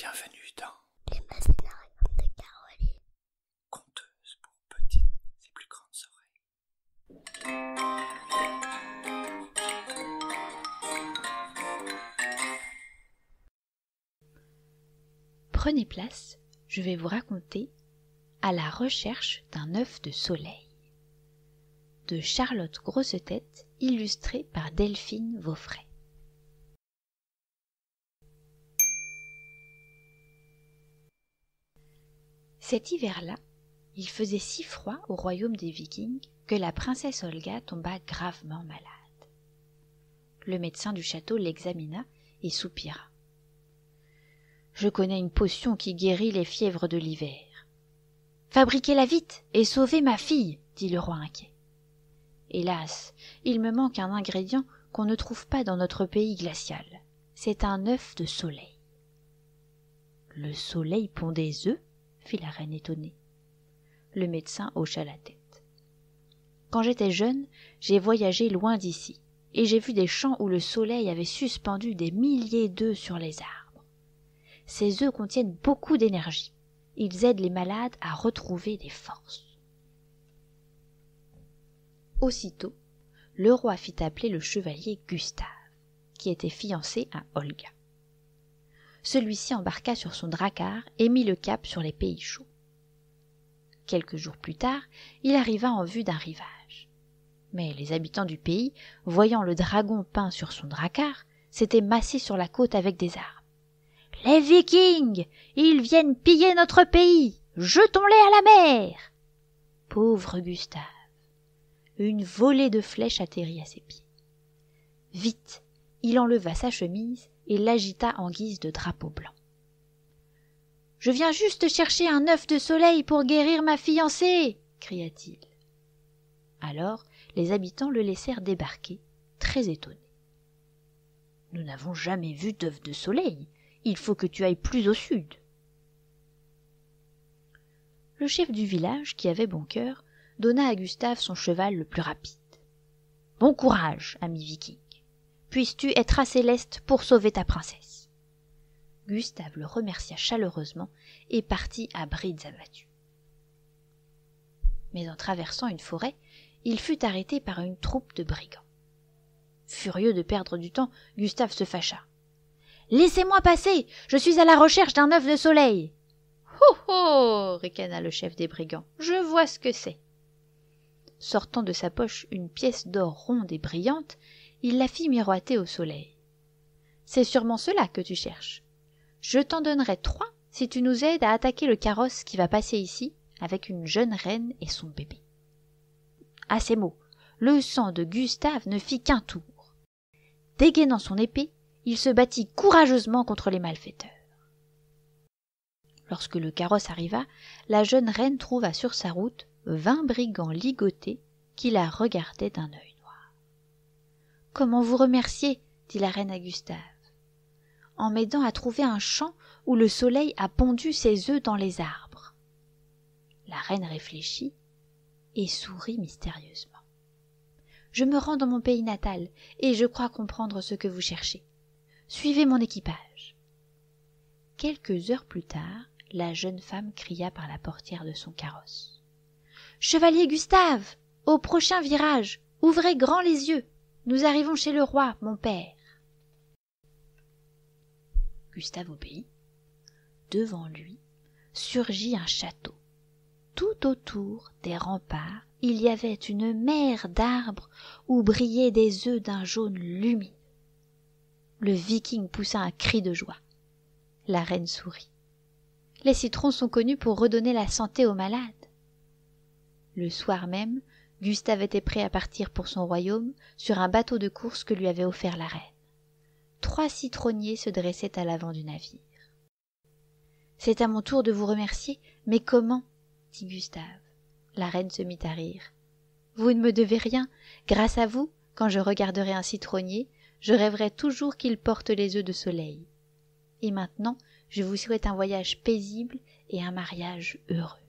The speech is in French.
Bienvenue dans L'Imaginarium de Caroline. Conteuse pour petites et plus grandes oreilles. Prenez place, je vais vous raconter À la recherche d'un œuf de soleil de Charlotte Grossetête, illustrée par Delphine Vaufray. Cet hiver-là, il faisait si froid au royaume des Vikings que la princesse Olga tomba gravement malade. Le médecin du château l'examina et soupira. « Je connais une potion qui guérit les fièvres de l'hiver. »« Fabriquez-la vite et sauvez ma fille, » dit le roi inquiet. « Hélas, il me manque un ingrédient qu'on ne trouve pas dans notre pays glacial. C'est un œuf de soleil. »« Le soleil pond des œufs ?» fit la reine étonnée. Le médecin hocha la tête. « Quand j'étais jeune, j'ai voyagé loin d'ici, et j'ai vu des champs où le soleil avait suspendu des milliers d'œufs sur les arbres. Ces œufs contiennent beaucoup d'énergie. Ils aident les malades à retrouver des forces. » Aussitôt, le roi fit appeler le chevalier Gustave, qui était fiancé à Olga. Celui-ci embarqua sur son drakkar et mit le cap sur les pays chauds. Quelques jours plus tard, il arriva en vue d'un rivage. Mais les habitants du pays, voyant le dragon peint sur son drakkar, s'étaient massés sur la côte avec des armes. « Les Vikings! Ils viennent piller notre pays! Jetons-les à la mer !» Pauvre Gustave! Une volée de flèches atterrit à ses pieds. Vite, il enleva sa chemise et l'agita en guise de drapeau blanc. « Je viens juste chercher un œuf de soleil pour guérir ma fiancée !» cria-t-il. Alors, les habitants le laissèrent débarquer, très étonnés. « Nous n'avons jamais vu d'œuf de soleil. Il faut que tu ailles plus au sud. » Le chef du village, qui avait bon cœur, donna à Gustave son cheval le plus rapide. « Bon courage, ami viking. Puisses-tu être assez leste pour sauver ta princesse. » Gustave le remercia chaleureusement et partit à brides abattues. Mais en traversant une forêt, il fut arrêté par une troupe de brigands. Furieux de perdre du temps, Gustave se fâcha. « Laissez-moi passer, je suis à la recherche d'un œuf de soleil. »« Oh oh !» ricana le chef des brigands, « je vois ce que c'est. » Sortant de sa poche une pièce d'or ronde et brillante, il la fit miroiter au soleil. « C'est sûrement cela que tu cherches. Je t'en donnerai 3 si tu nous aides à attaquer le carrosse qui va passer ici avec une jeune reine et son bébé. » À ces mots, le sang de Gustave ne fit qu'un tour. Dégainant son épée, il se battit courageusement contre les malfaiteurs. Lorsque le carrosse arriva, la jeune reine trouva sur sa route 20 brigands ligotés qui la regardaient d'un œil noir. « Comment vous remercier ?» dit la reine à Gustave. « En m'aidant à trouver un champ où le soleil a pondu ses œufs dans les arbres. » La reine réfléchit et sourit mystérieusement. « Je me rends dans mon pays natal et je crois comprendre ce que vous cherchez. Suivez mon équipage. » Quelques heures plus tard, la jeune femme cria par la portière de son carrosse. « Chevalier Gustave, au prochain virage, ouvrez grand les yeux. Nous arrivons chez le roi, mon père. » Gustave obéit. Devant lui surgit un château. Tout autour des remparts, il y avait une mer d'arbres où brillaient des œufs d'un jaune lumineux. Le viking poussa un cri de joie. La reine sourit. Les citrons sont connus pour redonner la santé aux malades. Le soir même, Gustave était prêt à partir pour son royaume sur un bateau de course que lui avait offert la reine. 3 citronniers se dressaient à l'avant du navire. « C'est à mon tour de vous remercier, mais comment ?» dit Gustave. La reine se mit à rire. « Vous ne me devez rien. Grâce à vous, quand je regarderai un citronnier, je rêverai toujours qu'il porte les œufs de soleil. Et maintenant, je vous souhaite un voyage paisible et un mariage heureux. »